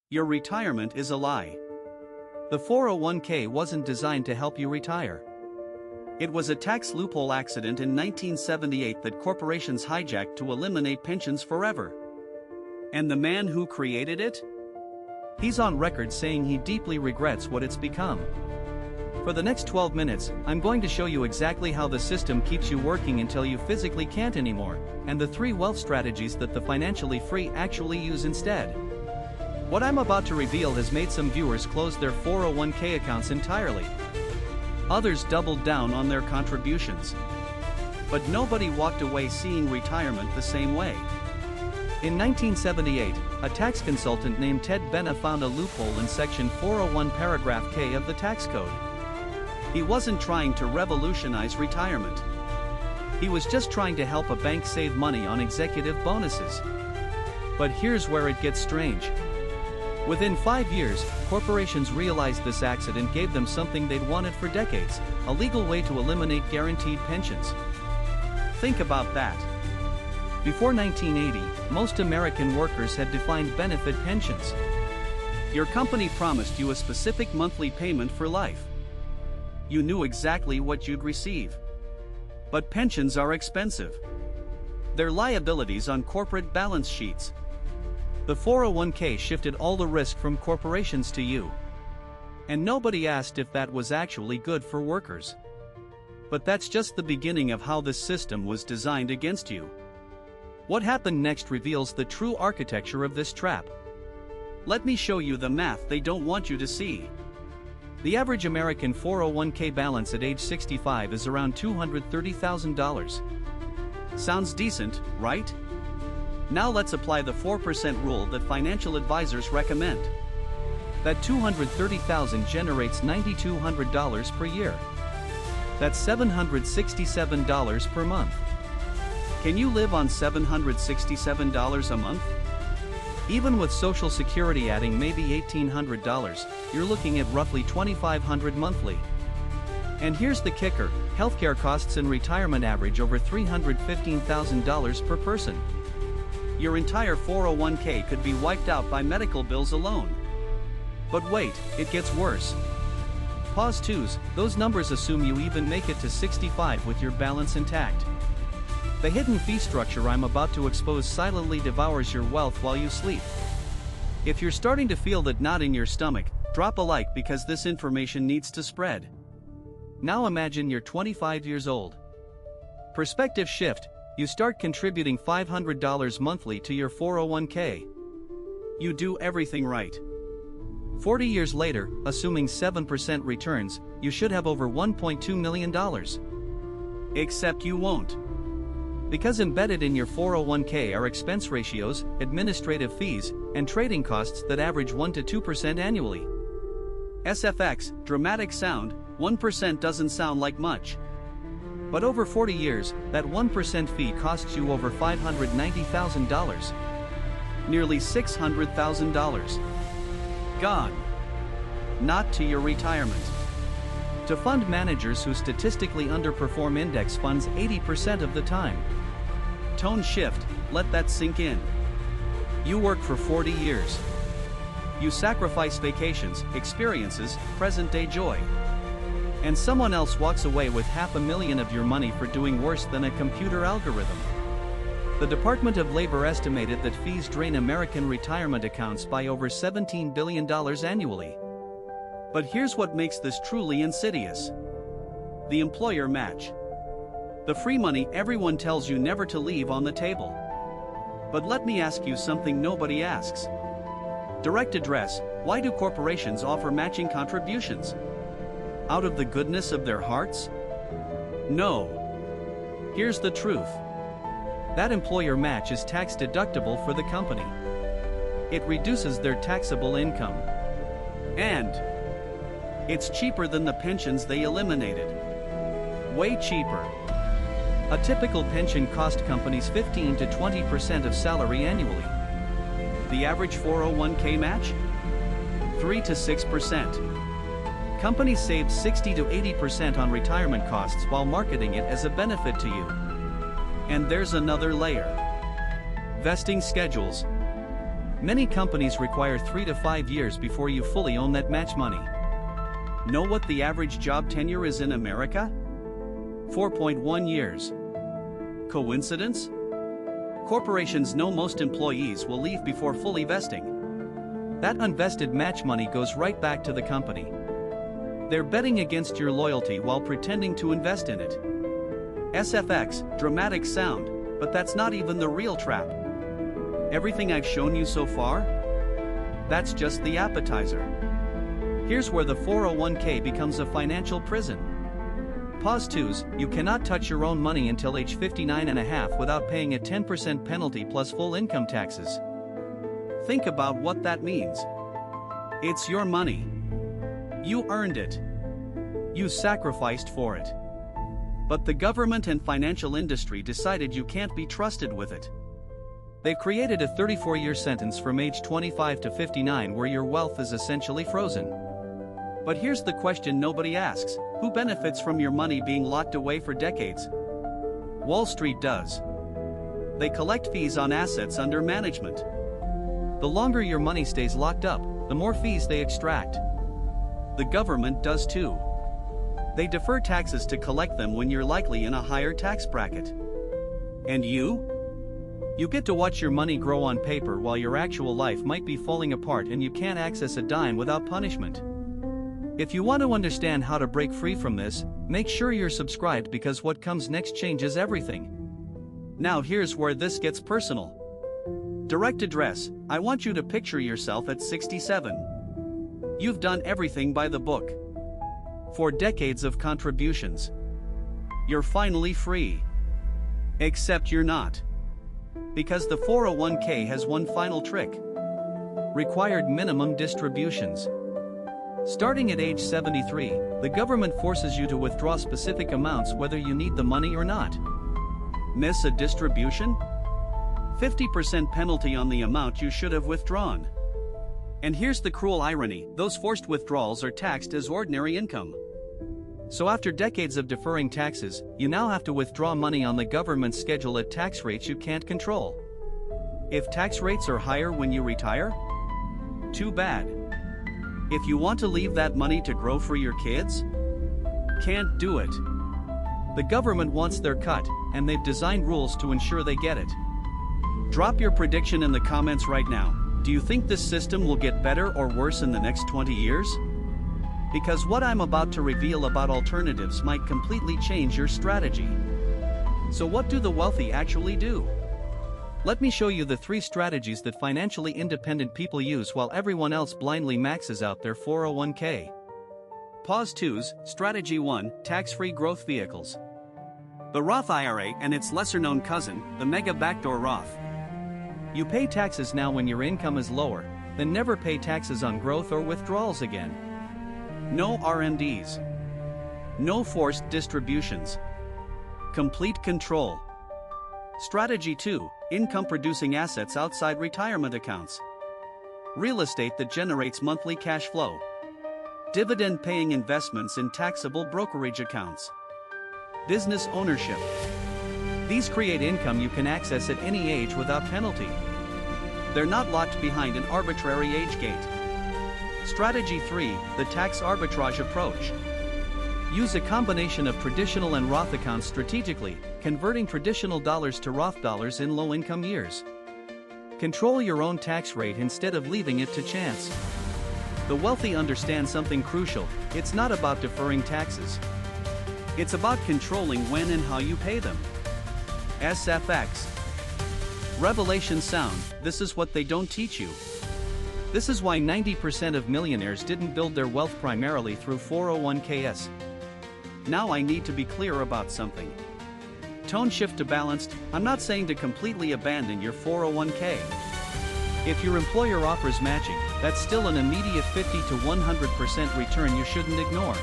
Your retirement is a lie. The 401k wasn't designed to help you retire. It was a tax loophole accident in 1978 that corporations hijacked to eliminate pensions forever. And the man who created it? He's on record saying he deeply regrets what it's become. For the next 12 minutes, I'm going to show you exactly how the system keeps you working until you physically can't anymore, and the 3 wealth strategies that the financially free actually use instead. What I'm about to reveal has made some viewers close their 401k accounts entirely. Others doubled down on their contributions. But nobody walked away seeing retirement the same way. In 1978, a tax consultant named Ted Benna found a loophole in Section 401 Paragraph K of the tax code. He wasn't trying to revolutionize retirement. He was just trying to help a bank save money on executive bonuses. But here's where it gets strange. Within 5 years, corporations realized this accident gave them something they'd wanted for decades: a legal way to eliminate guaranteed pensions. Think about that. Before 1980, most American workers had defined benefit pensions. Your company promised you a specific monthly payment for life. You knew exactly what you'd receive. But pensions are expensive. They're liabilities on corporate balance sheets. The 401k shifted all the risk from corporations to you. And nobody asked if that was actually good for workers. But that's just the beginning of how this system was designed against you. What happened next reveals the true architecture of this trap. Let me show you the math they don't want you to see. The average American 401k balance at age 65 is around $230,000. Sounds decent, right? Now let's apply the 4% rule that financial advisors recommend. That $230,000 generates $9,200 per year. That's $767 per month. Can you live on $767 a month? Even with Social Security adding maybe $1,800, you're looking at roughly $2,500 monthly. And here's the kicker: healthcare costs in retirement average over $315,000 per person. Your entire 401k could be wiped out by medical bills alone. But wait, it gets worse. Pause twos, those numbers assume you even make it to 65 with your balance intact. The hidden fee structure I'm about to expose silently devours your wealth while you sleep. If you're starting to feel that knot in your stomach, drop a like because this information needs to spread. Now imagine you're 25 years old. Perspective shift. You start contributing $500 monthly to your 401k. You do everything right. 40 years later, assuming 7% returns, you should have over $1.2 million. Except you won't. Because embedded in your 401k are expense ratios, administrative fees, and trading costs that average 1 to 2% annually. SFX, dramatic sound, 1% doesn't sound like much. But over 40 years, that 1% fee costs you over $590,000. Nearly $600,000. Gone. Not to your retirement. To fund managers who statistically underperform index funds 80% of the time. Tone shift, let that sink in. You work for 40 years. You sacrifice vacations, experiences, present-day joy. And someone else walks away with $500,000 of your money for doing worse than a computer algorithm. The Department of Labor estimated that fees drain American retirement accounts by over $17 billion annually. But here's what makes this truly insidious. The employer match. The free money everyone tells you never to leave on the table. But let me ask you something nobody asks. Direct address: why do corporations offer matching contributions? Out of the goodness of their hearts? No. Here's the truth. That employer match is tax deductible for the company. It reduces their taxable income. And it's cheaper than the pensions they eliminated. Way cheaper. A typical pension cost companies 15 to 20% of salary annually. The average 401k match? 3 to 6%. Companies saved 60 to 80% on retirement costs while marketing it as a benefit to you. And there's another layer. Vesting schedules. Many companies require 3 to 5 years before you fully own that match money. Know what the average job tenure is in America? 4.1 years. Coincidence? Corporations know most employees will leave before fully vesting. That unvested match money goes right back to the company. They're betting against your loyalty while pretending to invest in it. SFX, dramatic sound, but that's not even the real trap. Everything I've shown you so far? That's just the appetizer. Here's where the 401k becomes a financial prison. Pause 2s, you cannot touch your own money until age 59 and a half without paying a 10% penalty plus full income taxes. Think about what that means. It's your money. You earned it. You sacrificed for it. But the government and financial industry decided you can't be trusted with it. They've created a 34-year sentence from age 25 to 59 where your wealth is essentially frozen. But here's the question nobody asks: who benefits from your money being locked away for decades? Wall Street does. They collect fees on assets under management. The longer your money stays locked up, the more fees they extract. The government does too. They defer taxes to collect them when you're likely in a higher tax bracket. And you? You get to watch your money grow on paper while your actual life might be falling apart and you can't access a dime without punishment. If you want to understand how to break free from this, make sure you're subscribed because what comes next changes everything. Now here's where this gets personal. Direct address, I want you to picture yourself at 67. You've done everything by the book. 4 decades of contributions. You're finally free. Except you're not. Because the 401k has one final trick. Required minimum distributions. Starting at age 73, the government forces you to withdraw specific amounts whether you need the money or not. Miss a distribution? 50% penalty on the amount you should have withdrawn. And here's the cruel irony: those forced withdrawals are taxed as ordinary income. So after decades of deferring taxes, you now have to withdraw money on the government's schedule at tax rates you can't control. If tax rates are higher when you retire? Too bad. If you want to leave that money to grow for your kids? Can't do it. The government wants their cut, and they've designed rules to ensure they get it. Drop your prediction in the comments right now. Do you think this system will get better or worse in the next 20 years? Because what I'm about to reveal about alternatives might completely change your strategy. So what do the wealthy actually do? Let me show you the 3 strategies that financially independent people use while everyone else blindly maxes out their 401k. Pause 2s, Strategy 1, Tax-free growth vehicles. The Roth IRA and its lesser-known cousin, the Mega Backdoor Roth. You pay taxes now when your income is lower, then never pay taxes on growth or withdrawals again. No RMDs. No forced distributions. Complete control. Strategy 2, income-producing assets outside retirement accounts. Real estate that generates monthly cash flow. Dividend-paying investments in taxable brokerage accounts. Business ownership. These create income you can access at any age without penalty. They're not locked behind an arbitrary age gate. Strategy 3, the tax arbitrage approach. Use a combination of traditional and Roth accounts strategically, converting traditional dollars to Roth dollars in low-income years. Control your own tax rate instead of leaving it to chance. The wealthy understand something crucial: it's not about deferring taxes. It's about controlling when and how you pay them. SFX. Revelation sound, this is what they don't teach you. This is why 90% of millionaires didn't build their wealth primarily through 401ks. Now I need to be clear about something. Tone shift to balanced. I'm not saying to completely abandon your 401k. If your employer offers matching, that's still an immediate 50 to 100% return you shouldn't ignore.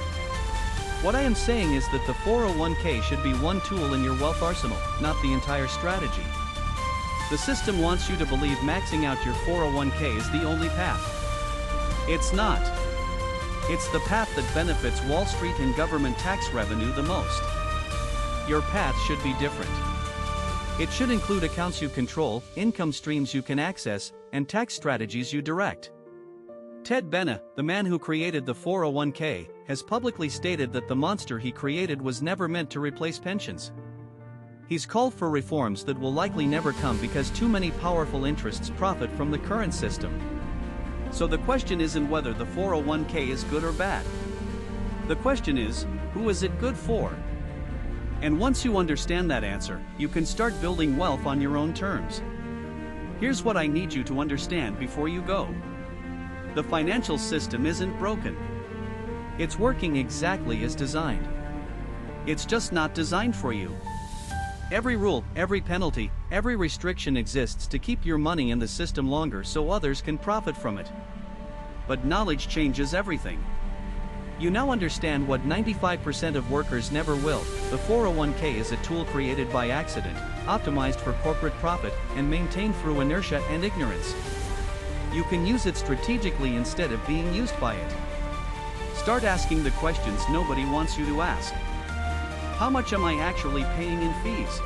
What I am saying is that the 401k should be one tool in your wealth arsenal, not the entire strategy. The system wants you to believe maxing out your 401k is the only path. It's not. It's the path that benefits Wall Street and government tax revenue the most. Your path should be different. It should include accounts you control, income streams you can access, and tax strategies you direct. Ted Benna, the man who created the 401k, has publicly stated that the monster he created was never meant to replace pensions. He's called for reforms that will likely never come because too many powerful interests profit from the current system. So the question isn't whether the 401k is good or bad. The question is, who is it good for? And once you understand that answer, you can start building wealth on your own terms. Here's what I need you to understand before you go. The financial system isn't broken. It's working exactly as designed. It's just not designed for you. Every rule, every penalty, every restriction exists to keep your money in the system longer so others can profit from it. But knowledge changes everything. You now understand what 95% of workers never will. The 401k is a tool created by accident, optimized for corporate profit, and maintained through inertia and ignorance. You can use it strategically instead of being used by it. Start asking the questions nobody wants you to ask. How much am I actually paying in fees?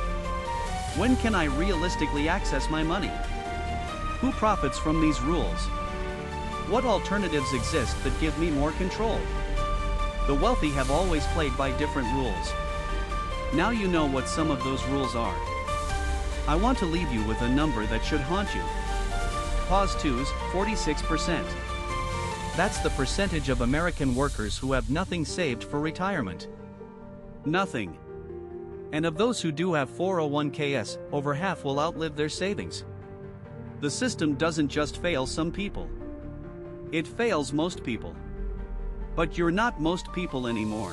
When can I realistically access my money? Who profits from these rules? What alternatives exist that give me more control? The wealthy have always played by different rules. Now you know what some of those rules are. I want to leave you with a number that should haunt you. Pause 2's 46%. That's the percentage of American workers who have nothing saved for retirement. Nothing. And of those who do have 401ks, over half will outlive their savings. The system doesn't just fail some people. It fails most people. But you're not most people anymore.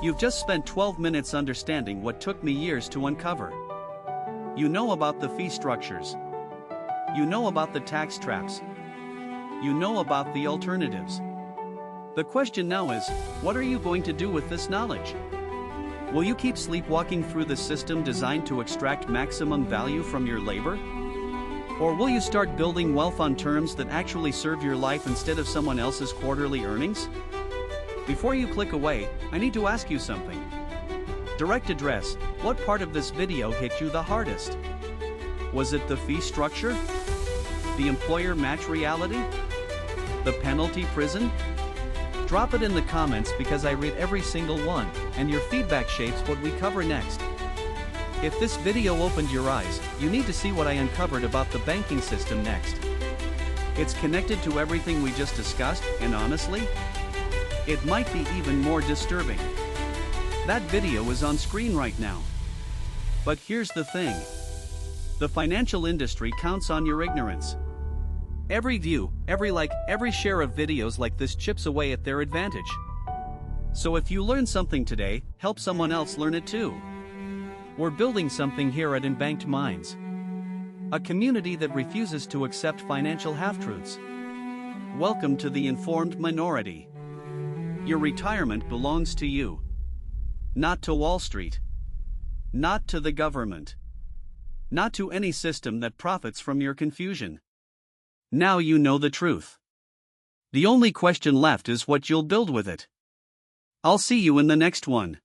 You've just spent 12 minutes understanding what took me years to uncover. You know about the fee structures. You know about the tax traps. You know about the alternatives. The question now is, what are you going to do with this knowledge? Will you keep sleepwalking through the system designed to extract maximum value from your labor? Or will you start building wealth on terms that actually serve your life instead of someone else's quarterly earnings? Before you click away, I need to ask you something. Direct address, what part of this video hit you the hardest? Was it the fee structure? The employer match reality? The penalty prison? Drop it in the comments because I read every single one, and your feedback shapes what we cover next. If this video opened your eyes, you need to see what I uncovered about the banking system next. It's connected to everything we just discussed, and honestly, it might be even more disturbing. That video is on screen right now. But here's the thing. The financial industry counts on your ignorance. Every view, every like, every share of videos like this chips away at their advantage. So if you learn something today, help someone else learn it too. We're building something here at Unbanked Minds. A community that refuses to accept financial half-truths. Welcome to the informed minority. Your retirement belongs to you. Not to Wall Street. Not to the government. Not to any system that profits from your confusion. Now you know the truth. The only question left is what you'll build with it. I'll see you in the next one.